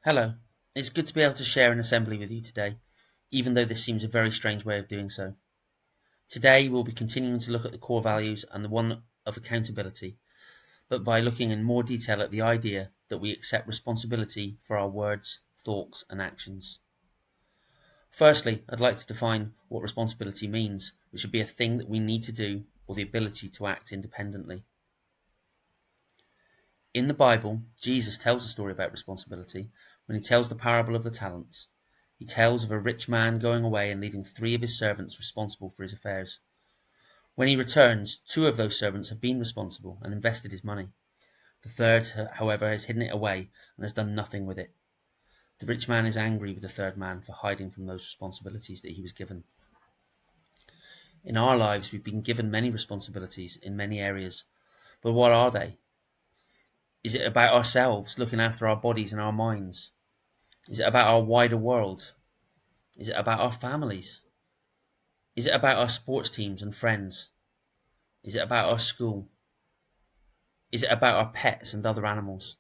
Hello. It's good to be able to share an assembly with you today, even though this seems a very strange way of doing so. Today we'll be continuing to look at the core values and the one of accountability, but by looking in more detail at the idea that we accept responsibility for our words, thoughts, and actions. Firstly, I'd like to define what responsibility means, which would be a thing that we need to do or the ability to act independently. In the Bible, Jesus tells a story about responsibility when he tells the parable of the talents. He tells of a rich man going away and leaving three of his servants responsible for his affairs. When he returns, two of those servants have been responsible and invested his money. The third, however, has hidden it away and has done nothing with it. The rich man is angry with the third man for hiding from those responsibilities that he was given. In our lives, we've been given many responsibilities in many areas, but what are they? Is it about ourselves, looking after our bodies and our minds? Is it about our wider world? Is it about our families? Is it about our sports teams and friends? Is it about our school? Is it about our pets and other animals?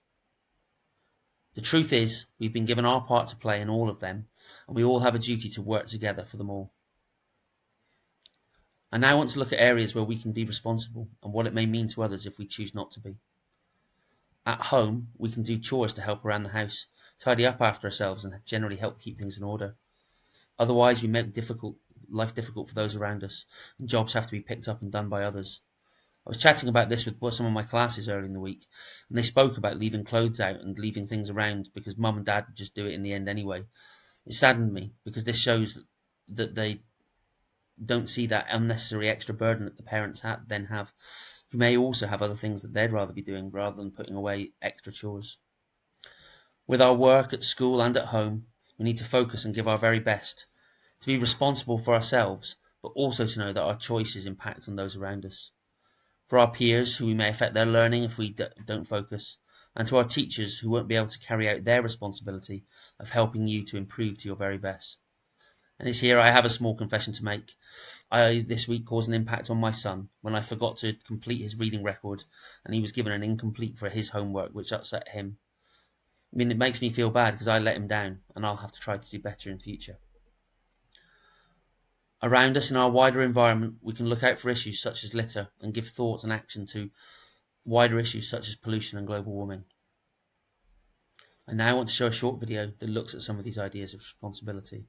The truth is, we've been given our part to play in all of them, and we all have a duty to work together for them all. I now want to look at areas where we can be responsible and what it may mean to others if we choose not to be. At home, we can do chores to help around the house, tidy up after ourselves, and generally help keep things in order. Otherwise, we make life difficult for those around us, and jobs have to be picked up and done by others. I was chatting about this with some of my classes earlier in the week, and they spoke about leaving clothes out and leaving things around because mum and dad would just do it in the end anyway. It saddened me because this shows that they don't see that unnecessary extra burden that the parents then have, who may also have other things that they'd rather be doing rather than putting away extra chores. With our work at school and at home, we need to focus and give our very best, to be responsible for ourselves, but also to know that our choices impact on those around us. For our peers, who we may affect their learning if we don't focus, and to our teachers, who won't be able to carry out their responsibility of helping you to improve to your very best. And it's here I have a small confession to make. I this week caused an impact on my son when I forgot to complete his reading record, and he was given an incomplete for his homework, which upset him. I mean, it makes me feel bad because I let him down, and I'll have to try to do better in future. Around us in our wider environment, we can look out for issues such as litter and give thought and action to wider issues such as pollution and global warming. I now want to show a short video that looks at some of these ideas of responsibility.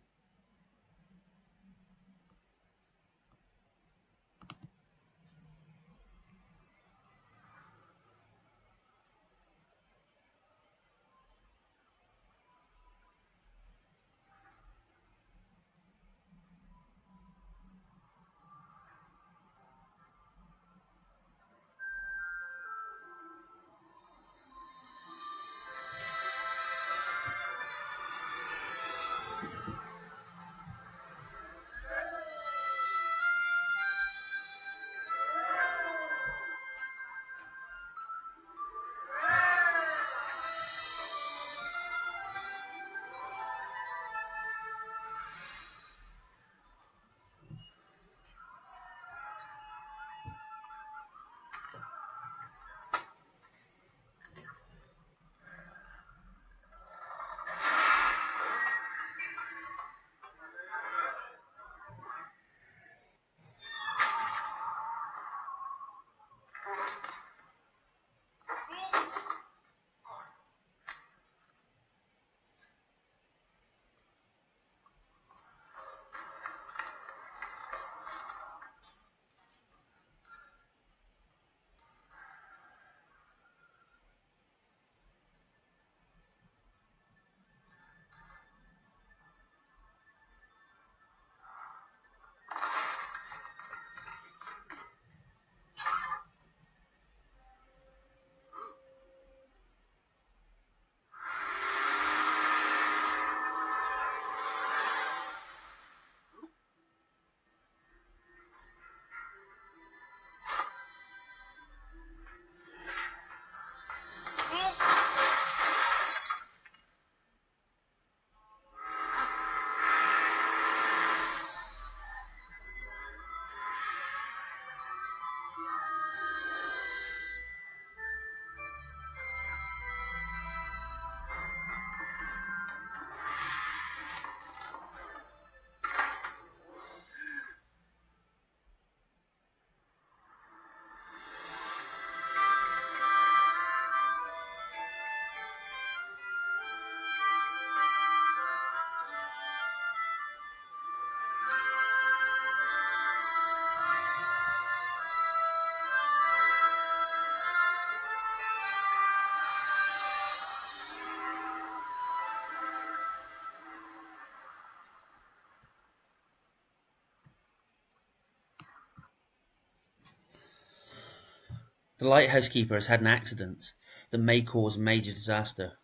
The lighthouse keeper has had an accident that may cause a major disaster,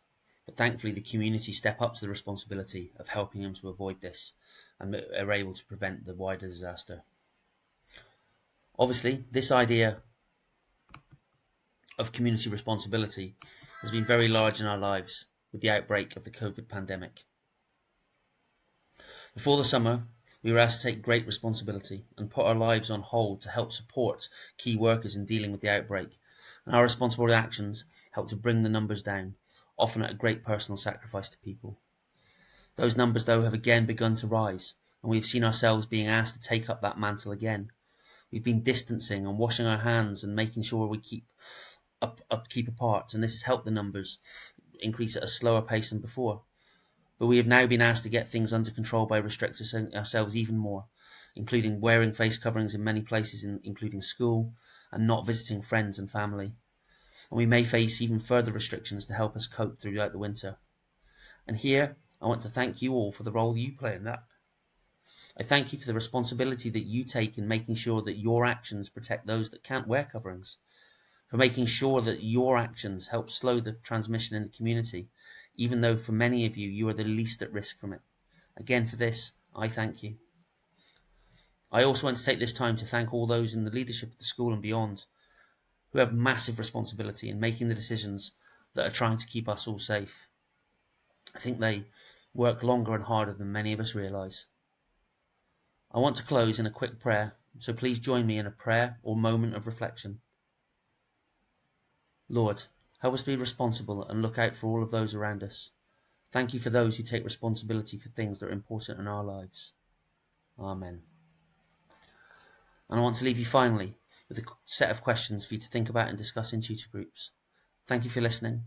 but thankfully the community step up to the responsibility of helping him to avoid this and are able to prevent the wider disaster. Obviously, this idea of community responsibility has been very large in our lives with the outbreak of the COVID pandemic. Before the summer, we were asked to take great responsibility and put our lives on hold to help support key workers in dealing with the outbreak, and our responsible actions helped to bring the numbers down, often at a great personal sacrifice to people. Those numbers, though, have again begun to rise, and we have seen ourselves being asked to take up that mantle again. We've been distancing and washing our hands and making sure we keep apart, and this has helped the numbers increase at a slower pace than before. But we have now been asked to get things under control by restricting ourselves even more, including wearing face coverings in many places, including school, and not visiting friends and family. And we may face even further restrictions to help us cope throughout the winter. And here, I want to thank you all for the role you play in that. I thank you for the responsibility that you take in making sure that your actions protect those that can't wear coverings, for making sure that your actions help slow the transmission in the community, even though for many of you, you are the least at risk from it. Again, for this, I thank you. I also want to take this time to thank all those in the leadership of the school and beyond who have massive responsibility in making the decisions that are trying to keep us all safe. I think they work longer and harder than many of us realise. I want to close in a quick prayer, so please join me in a prayer or moment of reflection. Lord, help us be responsible and look out for all of those around us. Thank you for those who take responsibility for things that are important in our lives. Amen. And I want to leave you finally with a set of questions for you to think about and discuss in tutor groups. Thank you for listening.